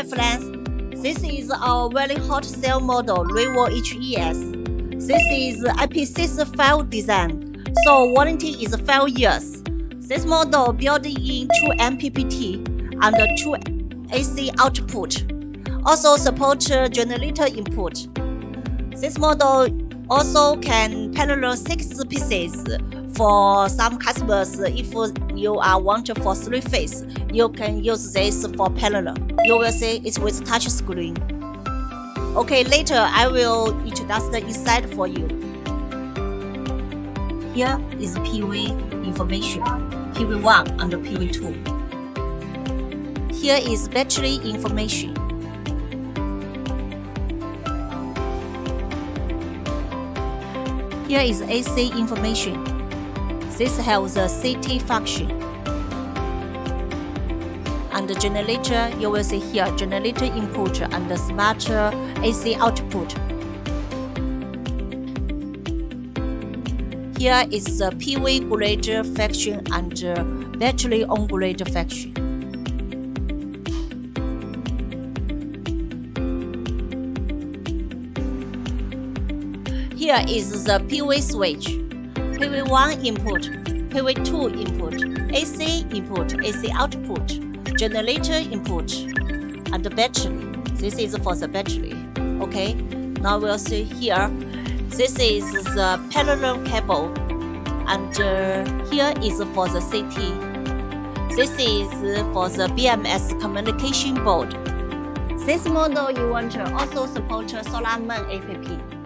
Hi friends, this is our very hot cell model REVO HES. This is IP65 design, so warranty is 5 years. This model built in true MPPT and true AC output. Also support generator input. This model also can parallel 6 pieces. For some customers, if you are want for 3 phase, you can use this for parallel. You will see it's with touch screen. Okay, later I will introduce the inside for you. Here is PV information, PV1 and PV2. Here is battery information. Here is AC information. This has the CT function. And the generator, you will see here, generator input and the smart AC output. Here is the PV grade fraction and battery on grade fraction. Here is the PV switch. PV1 input, PV2 input, AC input, AC output, generator input, and the battery. This is for the battery. Okay, now we'll see here. This is the parallel cable, and here is for the CT. This is for the BMS communication board. This model you want to also support SolarMan app.